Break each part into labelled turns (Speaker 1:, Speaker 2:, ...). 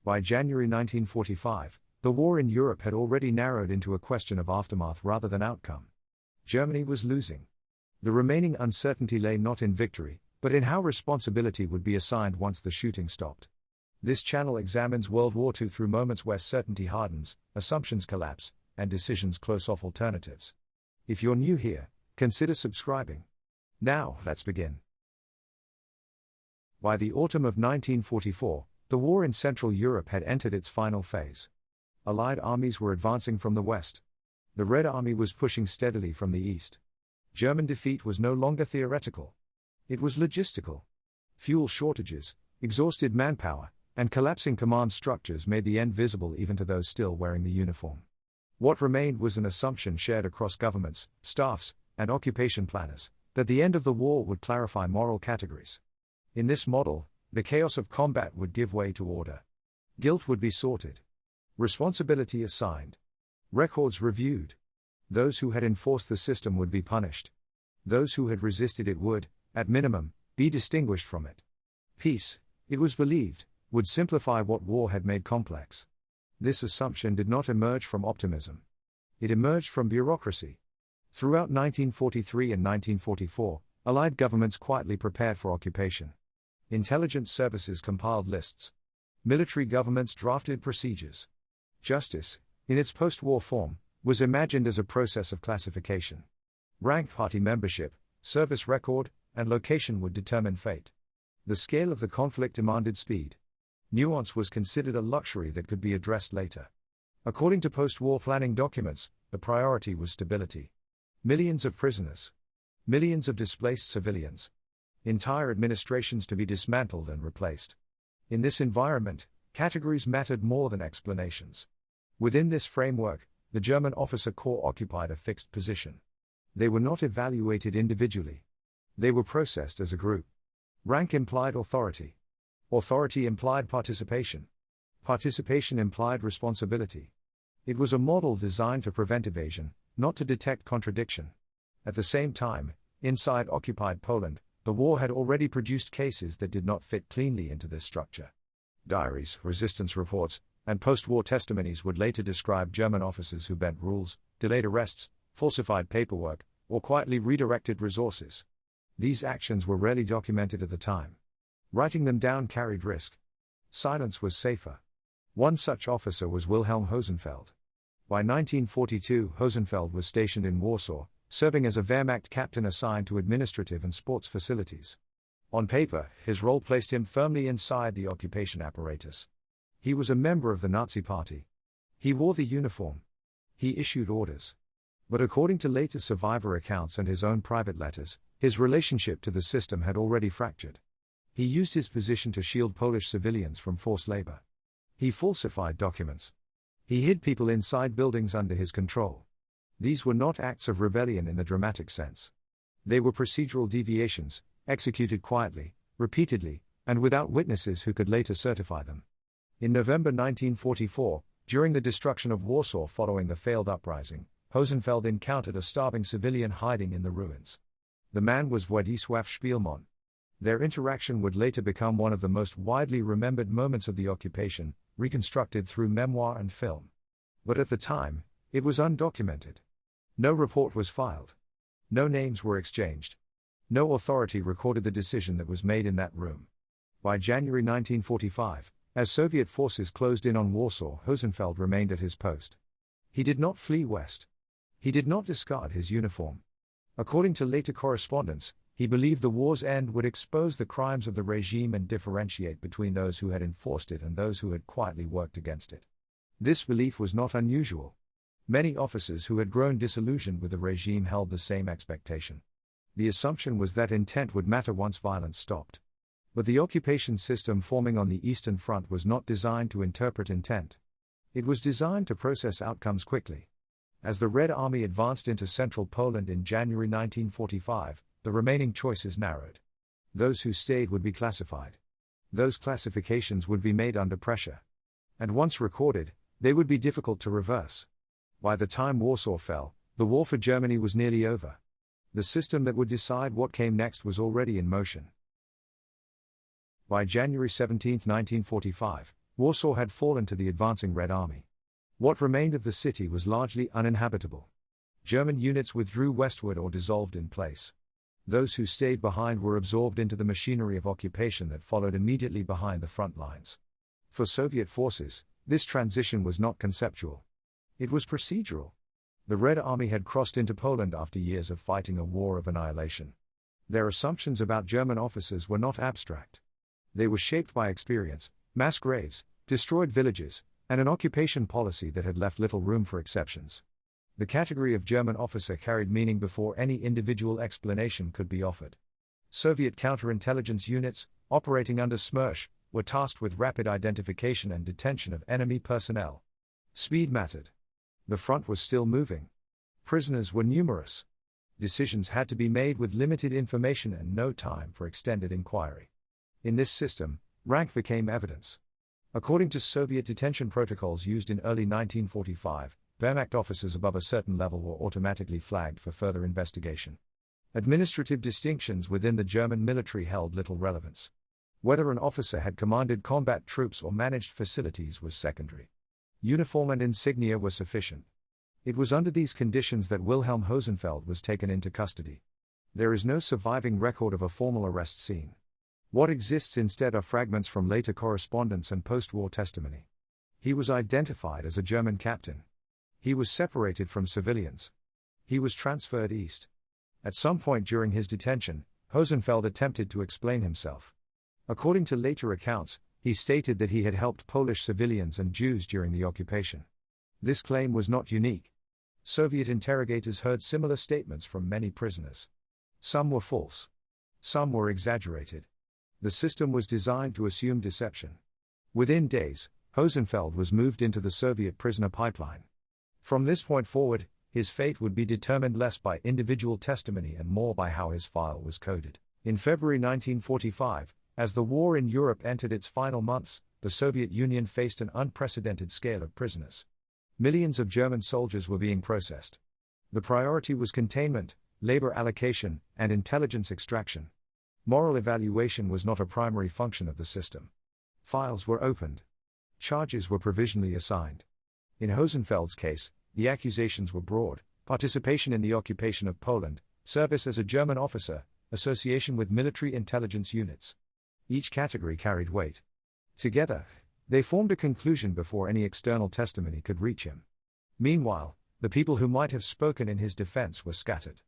Speaker 1: By January 1945, the war in Europe had already narrowed into a question of aftermath rather than outcome. Germany was losing. The remaining uncertainty lay not in victory, but in how responsibility would be assigned once the shooting stopped. This channel examines World War II through moments where certainty hardens, assumptions collapse, and decisions close off alternatives. If you're new here, consider subscribing. Now, let's begin. By the autumn of 1944, the war in Central Europe had entered its final phase. Allied armies were advancing from the west. The Red Army was pushing steadily from the east. German defeat was no longer theoretical. It was logistical. Fuel shortages, exhausted manpower, and collapsing command structures made the end visible even to those still wearing the uniform. What remained was an assumption shared across governments, staffs, and occupation planners, that the end of the war would clarify moral categories. In this model, the chaos of combat would give way to order. Guilt would be sorted. Responsibility assigned. Records reviewed. Those who had enforced the system would be punished. Those who had resisted it would, at minimum, be distinguished from it. Peace, it was believed, would simplify what war had made complex. This assumption did not emerge from optimism. It emerged from bureaucracy. Throughout 1943 and 1944, Allied governments quietly prepared for occupation. Intelligence services compiled lists. Military governments drafted procedures. Justice, in its post-war form, was imagined as a process of classification. Rank, party membership, service record, and location would determine fate. The scale of the conflict demanded speed. Nuance was considered a luxury that could be addressed later. According to post-war planning documents, the priority was stability. Millions of prisoners. Millions of displaced civilians. Entire administrations to be dismantled and replaced. In this environment, categories mattered more than explanations. Within this framework, the German officer corps occupied a fixed position. They were not evaluated individually. They were processed as a group. Rank implied authority. Authority implied participation. Participation implied responsibility. It was a model designed to prevent evasion, not to detect contradiction. At the same time, inside occupied Poland, the war had already produced cases that did not fit cleanly into this structure. Diaries, resistance reports, and post-war testimonies would later describe German officers who bent rules, delayed arrests, falsified paperwork, or quietly redirected resources. These actions were rarely documented at the time. Writing them down carried risk. Silence was safer. One such officer was Wilhelm Hosenfeld. By 1942, Hosenfeld was stationed in Warsaw, serving as a Wehrmacht captain assigned to administrative and sports facilities. On paper, his role placed him firmly inside the occupation apparatus. He was a member of the Nazi Party. He wore the uniform. He issued orders. But according to later survivor accounts and his own private letters, his relationship to the system had already fractured. He used his position to shield Polish civilians from forced labor. He falsified documents. He hid people inside buildings under his control. These were not acts of rebellion in the dramatic sense. They were procedural deviations, executed quietly, repeatedly, and without witnesses who could later certify them. In November 1944, during the destruction of Warsaw following the failed uprising, Hosenfeld encountered a starving civilian hiding in the ruins. The man was Władysław Szpilman. Their interaction would later become one of the most widely remembered moments of the occupation, reconstructed through memoir and film. But at the time, it was undocumented. No report was filed. No names were exchanged. No authority recorded the decision that was made in that room. By January 1945, as Soviet forces closed in on Warsaw, Hosenfeld remained at his post. He did not flee west. He did not discard his uniform. According to later correspondence, he believed the war's end would expose the crimes of the regime and differentiate between those who had enforced it and those who had quietly worked against it. This belief was not unusual. Many officers who had grown disillusioned with the regime held the same expectation. The assumption was that intent would matter once violence stopped. But the occupation system forming on the Eastern Front was not designed to interpret intent. It was designed to process outcomes quickly. As the Red Army advanced into central Poland in January 1945, the remaining choices narrowed. Those who stayed would be classified. Those classifications would be made under pressure. And once recorded, they would be difficult to reverse. By the time Warsaw fell, the war for Germany was nearly over. The system that would decide what came next was already in motion. By January 17, 1945, Warsaw had fallen to the advancing Red Army. What remained of the city was largely uninhabitable. German units withdrew westward or dissolved in place. Those who stayed behind were absorbed into the machinery of occupation that followed immediately behind the front lines. For Soviet forces, this transition was not conceptual. It was procedural. The Red Army had crossed into Poland after years of fighting a war of annihilation. Their assumptions about German officers were not abstract. They were shaped by experience, mass graves, destroyed villages, and an occupation policy that had left little room for exceptions. The category of German officer carried meaning before any individual explanation could be offered. Soviet counterintelligence units, operating under Smersh, were tasked with rapid identification and detention of enemy personnel. Speed mattered. The front was still moving. Prisoners were numerous. Decisions had to be made with limited information and no time for extended inquiry. In this system, rank became evidence. According to Soviet detention protocols used in early 1945, Wehrmacht officers above a certain level were automatically flagged for further investigation. Administrative distinctions within the German military held little relevance. Whether an officer had commanded combat troops or managed facilities was secondary. Uniform and insignia were sufficient. It was under these conditions that Wilhelm Hosenfeld was taken into custody. There is no surviving record of a formal arrest scene. What exists instead are fragments from later correspondence and post-war testimony. He was identified as a German captain. He was separated from civilians. He was transferred east. At some point during his detention, Hosenfeld attempted to explain himself. According to later accounts, he stated that he had helped Polish civilians and Jews during the occupation. This claim was not unique. Soviet interrogators heard similar statements from many prisoners. Some were false. Some were exaggerated. The system was designed to assume deception. Within days, Hosenfeld was moved into the Soviet prisoner pipeline. From this point forward, his fate would be determined less by individual testimony and more by how his file was coded. In February 1945, as the war in Europe entered its final months, the Soviet Union faced an unprecedented scale of prisoners. Millions of German soldiers were being processed. The priority was containment, labor allocation, and intelligence extraction. Moral evaluation was not a primary function of the system. Files were opened. Charges were provisionally assigned. In Hosenfeld's case, the accusations were broad: participation in the occupation of Poland, service as a German officer, association with military intelligence units. Each category carried weight. Together, they formed a conclusion before any external testimony could reach him. Meanwhile, the people who might have spoken in his defense were scattered.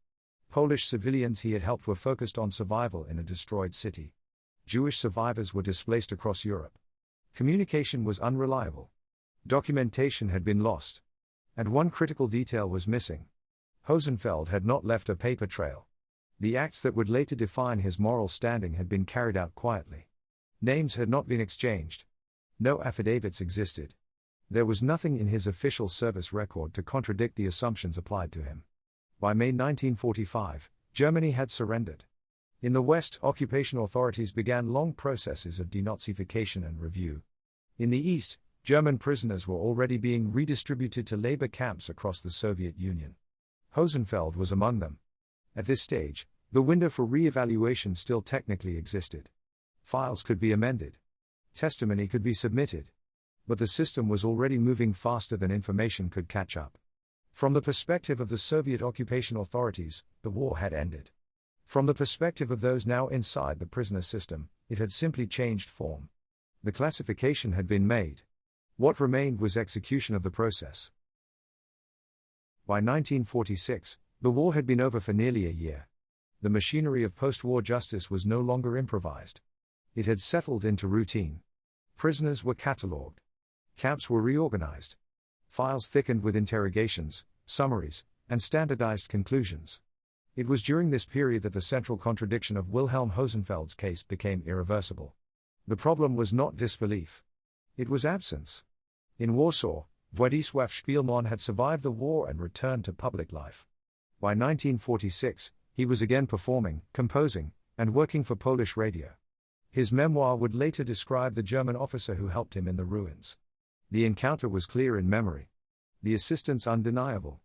Speaker 1: Polish civilians he had helped were focused on survival in a destroyed city. Jewish survivors were displaced across Europe. Communication was unreliable. Documentation had been lost. And one critical detail was missing. Hosenfeld had not left a paper trail. The acts that would later define his moral standing had been carried out quietly. Names had not been exchanged. No affidavits existed. There was nothing in his official service record to contradict the assumptions applied to him. By May 1945, Germany had surrendered. In the West, occupation authorities began long processes of denazification and review. In the East, German prisoners were already being redistributed to labor camps across the Soviet Union. Hosenfeld was among them. At this stage, the window for re-evaluation still technically existed. Files could be amended. Testimony could be submitted. But the system was already moving faster than information could catch up. From the perspective of the Soviet occupation authorities, the war had ended. From the perspective of those now inside the prisoner system, it had simply changed form. The classification had been made. What remained was execution of the process. By 1946, the war had been over for nearly a year. The machinery of post-war justice was no longer improvised. It had settled into routine. Prisoners were catalogued. Camps were reorganized. Files thickened with interrogations, summaries, and standardized conclusions. It was during this period that the central contradiction of Wilhelm Hosenfeld's case became irreversible. The problem was not disbelief. It was absence. In Warsaw, Władysław Szpilman had survived the war and returned to public life. By 1946, he was again performing, composing, and working for Polish radio. His memoir would later describe the German officer who helped him in the ruins. The encounter was clear in memory. The assistance undeniable.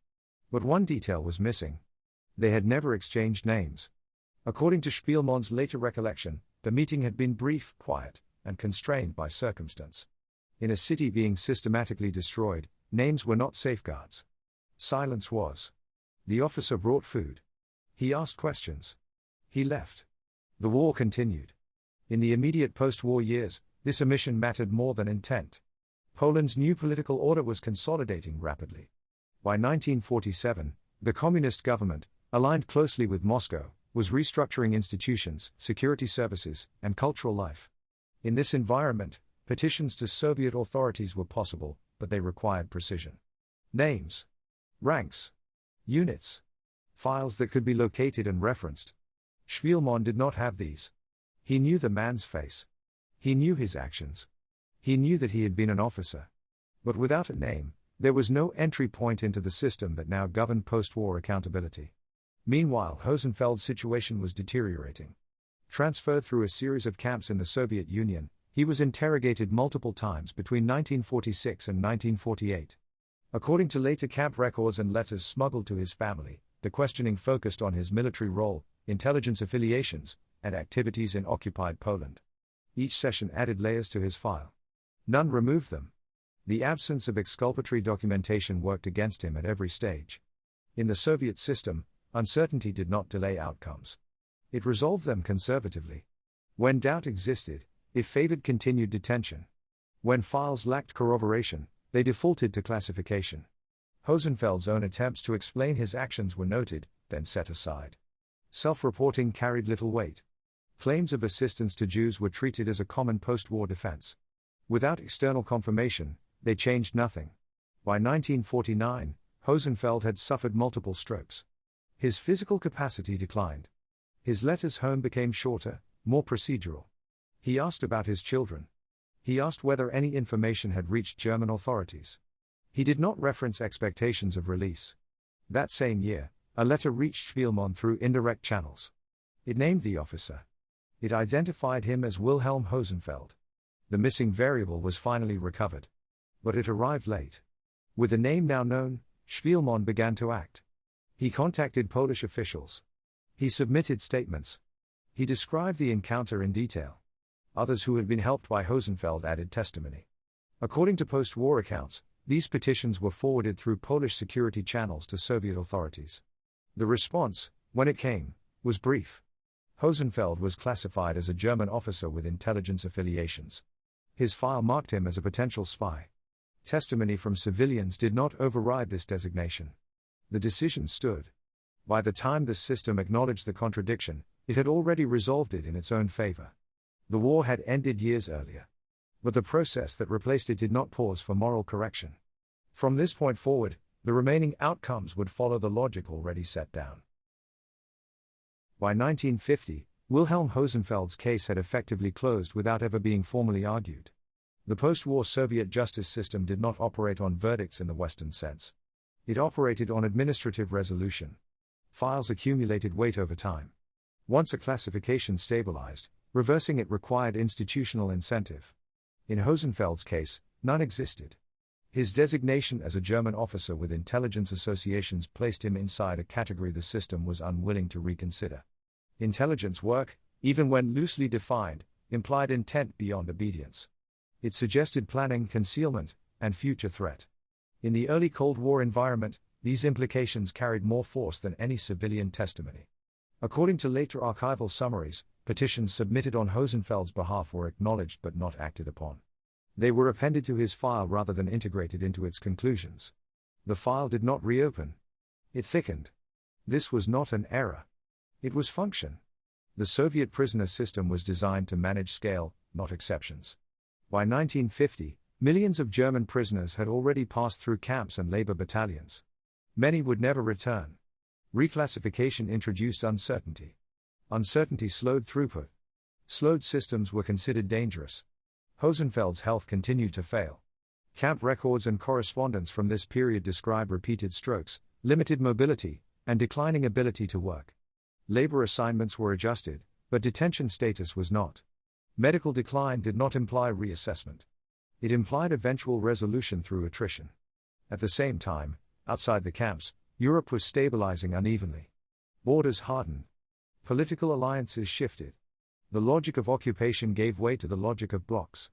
Speaker 1: But one detail was missing. They had never exchanged names. According to Szpilman's later recollection, the meeting had been brief, quiet, and constrained by circumstance. In a city being systematically destroyed, names were not safeguards. Silence was. The officer brought food. He asked questions. He left. The war continued. In the immediate post-war years, this omission mattered more than intent. Poland's new political order was consolidating rapidly. By 1947, the communist government, aligned closely with Moscow, was restructuring institutions, security services, and cultural life. In this environment, petitions to Soviet authorities were possible, but they required precision. Names, ranks, units, files that could be located and referenced. Szpilman did not have these. He knew the man's face. He knew his actions. He knew that he had been an officer. But without a name, there was no entry point into the system that now governed post-war accountability. Meanwhile, Hosenfeld's situation was deteriorating. Transferred through a series of camps in the Soviet Union, he was interrogated multiple times between 1946 and 1948. According to later camp records and letters smuggled to his family, the questioning focused on his military role, intelligence affiliations, and activities in occupied Poland. Each session added layers to his file. None removed them. The absence of exculpatory documentation worked against him at every stage. In the Soviet system, uncertainty did not delay outcomes. It resolved them conservatively. When doubt existed, it favored continued detention. When files lacked corroboration, they defaulted to classification. Hosenfeld's own attempts to explain his actions were noted, then set aside. Self-reporting carried little weight. Claims of assistance to Jews were treated as a common post-war defense. Without external confirmation, they changed nothing. By 1949, Hosenfeld had suffered multiple strokes. His physical capacity declined. His letters home became shorter, more procedural. He asked about his children. He asked whether any information had reached German authorities. He did not reference expectations of release. That same year, a letter reached Szpilman through indirect channels. It named the officer. It identified him as Wilhelm Hosenfeld. The missing variable was finally recovered. But it arrived late. With the name now known, Szpilman began to act. He contacted Polish officials. He submitted statements. He described the encounter in detail. Others who had been helped by Hosenfeld added testimony. According to post-war accounts, these petitions were forwarded through Polish security channels to Soviet authorities. The response, when it came, was brief. Hosenfeld was classified as a German officer with intelligence affiliations. His file marked him as a potential spy. Testimony from civilians did not override this designation. The decision stood. By the time the system acknowledged the contradiction, it had already resolved it in its own favor. The war had ended years earlier. But the process that replaced it did not pause for moral correction. From this point forward, the remaining outcomes would follow the logic already set down. By 1950, Wilhelm Hosenfeld's case had effectively closed without ever being formally argued. The post-war Soviet justice system did not operate on verdicts in the Western sense. It operated on administrative resolution. Files accumulated weight over time. Once a classification stabilized, reversing it required institutional incentive. In Hosenfeld's case, none existed. His designation as a German officer with intelligence associations placed him inside a category the system was unwilling to reconsider. Intelligence work, even when loosely defined, implied intent beyond obedience. It suggested planning, concealment, and future threat. In the early Cold War environment, these implications carried more force than any civilian testimony. According to later archival summaries, petitions submitted on Hosenfeld's behalf were acknowledged but not acted upon. They were appended to his file rather than integrated into its conclusions. The file did not reopen. It thickened. This was not an error. It was function. The Soviet prisoner system was designed to manage scale, not exceptions. By 1950, millions of German prisoners had already passed through camps and labor battalions. Many would never return. Reclassification introduced uncertainty. Uncertainty slowed throughput. Slowed systems were considered dangerous. Hosenfeld's health continued to fail. Camp records and correspondence from this period describe repeated strokes, limited mobility, and declining ability to work. Labor assignments were adjusted, but detention status was not. Medical decline did not imply reassessment. It implied eventual resolution through attrition. At the same time, outside the camps, Europe was stabilizing unevenly. Borders hardened. Political alliances shifted. The logic of occupation gave way to the logic of blocks.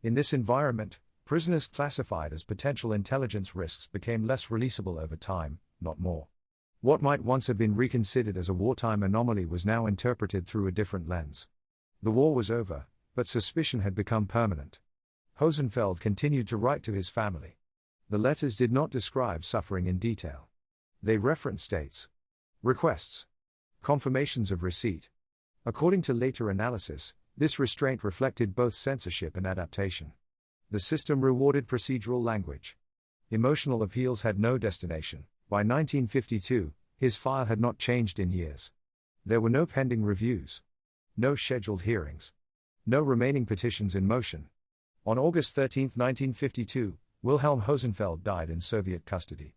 Speaker 1: In this environment, Prisoners classified as potential intelligence risks became less releasable over time, not more. What might once have been reconsidered as a wartime anomaly was now interpreted through a different lens. The war was over, but suspicion had become permanent. Hosenfeld continued to write to his family. The letters did not describe suffering in detail. They referenced dates, requests, confirmations of receipt. According to later analysis, this restraint reflected both censorship and adaptation. The system rewarded procedural language. Emotional appeals had no destination. By 1952, his file had not changed in years. There were no pending reviews, no scheduled hearings, no remaining petitions in motion. On August 13, 1952, Wilhelm Hosenfeld died in Soviet custody.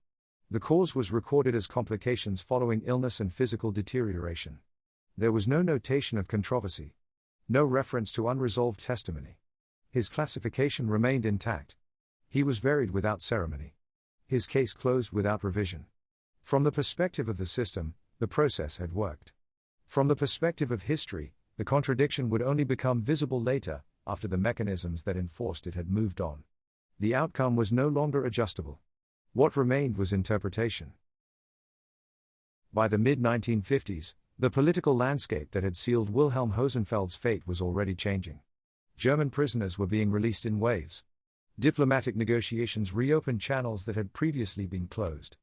Speaker 1: The cause was recorded as complications following illness and physical deterioration. There was no notation of controversy, no reference to unresolved testimony. His classification remained intact. He was buried without ceremony. His case closed without revision. From the perspective of the system, the process had worked. From the perspective of history, the contradiction would only become visible later, after the mechanisms that enforced it had moved on. The outcome was no longer adjustable. What remained was interpretation. By the mid-1950s, the political landscape that had sealed Wilhelm Hosenfeld's fate was already changing. German prisoners were being released in waves. Diplomatic negotiations reopened channels that had previously been closed.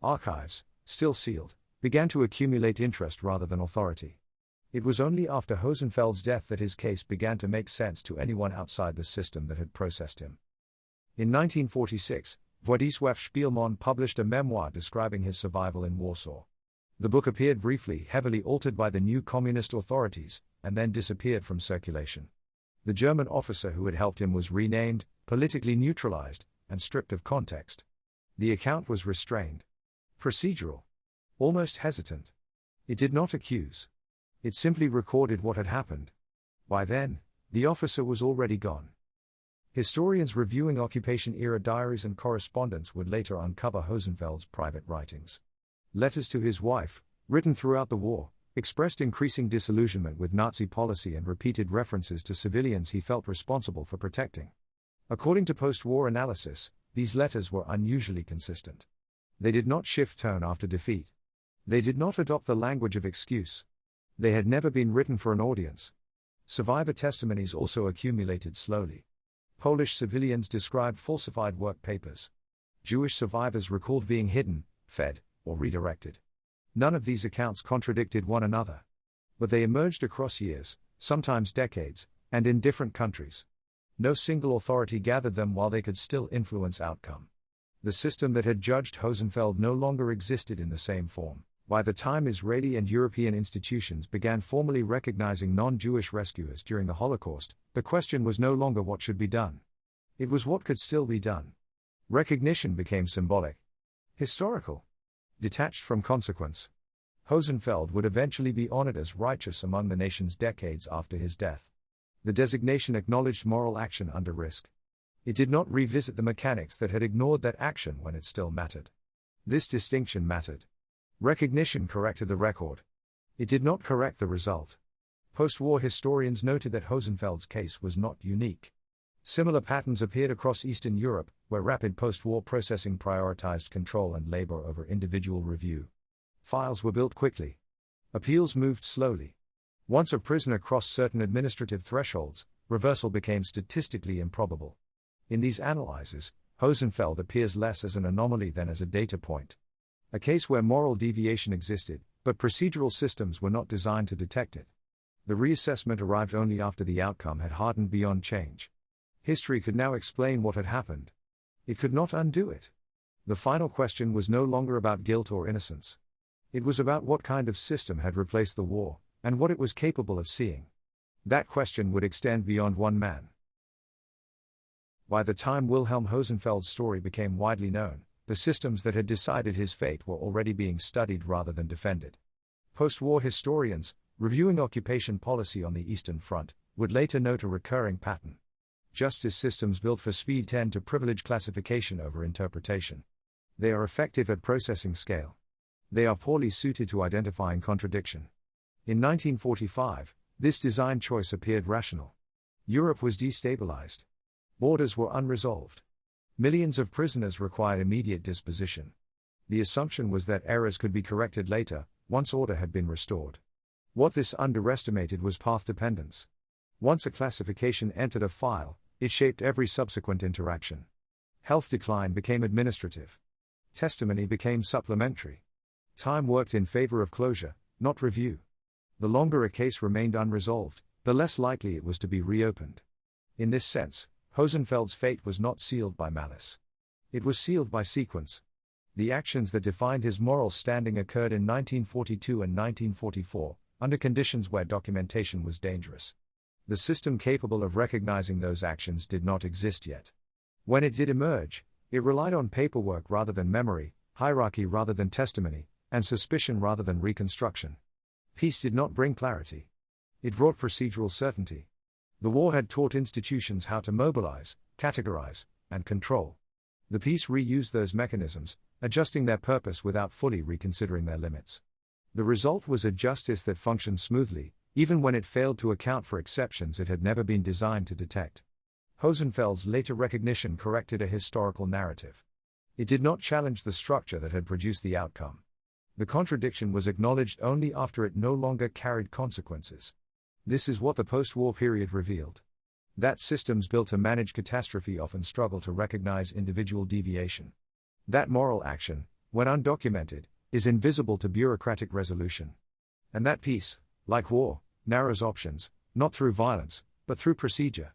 Speaker 1: Archives, still sealed, began to accumulate interest rather than authority. It was only after Hosenfeld's death that his case began to make sense to anyone outside the system that had processed him. In 1946, Władysław Szpilman published a memoir describing his survival in Warsaw. The book appeared briefly, heavily altered by the new communist authorities, and then disappeared from circulation. The German officer who had helped him was renamed, politically neutralized, and stripped of context. The account was restrained, procedural, almost hesitant. It did not accuse. It simply recorded what had happened. By then, the officer was already gone. Historians reviewing occupation-era diaries and correspondence would later uncover Hosenfeld's private writings. Letters to his wife, written throughout the war, expressed increasing disillusionment with Nazi policy and repeated references to civilians he felt responsible for protecting. According to post-war analysis, these letters were unusually consistent. They did not shift tone after defeat. They did not adopt the language of excuse. They had never been written for an audience. Survivor testimonies also accumulated slowly. Polish civilians described falsified work papers. Jewish survivors recalled being hidden, fed, or redirected. None of these accounts contradicted one another. But they emerged across years, sometimes decades, and in different countries. No single authority gathered them while they could still influence outcome. The system that had judged Hosenfeld no longer existed in the same form. By the time Israeli and European institutions began formally recognizing non-Jewish rescuers during the Holocaust, the question was no longer what should be done. It was what could still be done. Recognition became symbolic, historical, detached from consequence. Hosenfeld would eventually be honored as righteous among the nations decades after his death. The designation acknowledged moral action under risk. It did not revisit the mechanics that had ignored that action when it still mattered. This distinction mattered. Recognition corrected the record. It did not correct the result. Post-war historians noted that Hosenfeld's case was not unique. Similar patterns appeared across Eastern Europe, where rapid post-war processing prioritized control and labor over individual review. Files were built quickly. Appeals moved slowly. Once a prisoner crossed certain administrative thresholds, reversal became statistically improbable. In these analyses, Hosenfeld appears less as an anomaly than as a data point. A case where moral deviation existed, but procedural systems were not designed to detect it. The reassessment arrived only after the outcome had hardened beyond change. History could now explain what had happened. It could not undo it. The final question was no longer about guilt or innocence. It was about what kind of system had replaced the war, and what it was capable of seeing. That question would extend beyond one man. By the time Wilhelm Hosenfeld's story became widely known, the systems that had decided his fate were already being studied rather than defended. Post-war historians, reviewing occupation policy on the Eastern Front, would later note a recurring pattern. Justice systems built for speed tend to privilege classification over interpretation. They are effective at processing scale. They are poorly suited to identifying contradiction. In 1945, this design choice appeared rational. Europe was destabilized. Borders were unresolved. Millions of prisoners required immediate disposition. The assumption was that errors could be corrected later, once order had been restored. What this underestimated was path dependence. Once a classification entered a file, it shaped every subsequent interaction. Health decline became administrative. Testimony became supplementary. Time worked in favor of closure, not review. The longer a case remained unresolved, the less likely it was to be reopened. In this sense, Hosenfeld's fate was not sealed by malice. It was sealed by sequence. The actions that defined his moral standing occurred in 1942 and 1944, under conditions where documentation was dangerous. The system capable of recognizing those actions did not exist yet. When it did emerge, it relied on paperwork rather than memory, hierarchy rather than testimony, and suspicion rather than reconstruction. Peace did not bring clarity. It brought procedural certainty. The war had taught institutions how to mobilize, categorize, and control. The peace reused those mechanisms, adjusting their purpose without fully reconsidering their limits. The result was a justice that functioned smoothly, even when it failed to account for exceptions it had never been designed to detect. Hosenfeld's later recognition corrected a historical narrative. It did not challenge the structure that had produced the outcome. The contradiction was acknowledged only after it no longer carried consequences. This is what the post-war period revealed. That systems built to manage catastrophe often struggle to recognize individual deviation. That moral action, when undocumented, is invisible to bureaucratic resolution. And that peace, like war, narrows options, not through violence, but through procedure.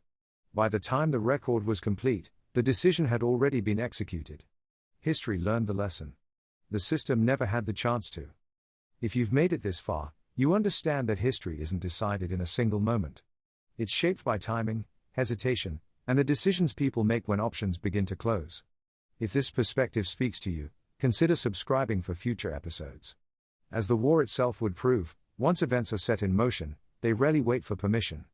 Speaker 1: By the time the record was complete, the decision had already been executed. History learned the lesson. The system never had the chance to. If you've made it this far, you understand that history isn't decided in a single moment. It's shaped by timing, hesitation, and the decisions people make when options begin to close. If this perspective speaks to you, consider subscribing for future episodes. As the war itself would prove, once events are set in motion, they rarely wait for permission.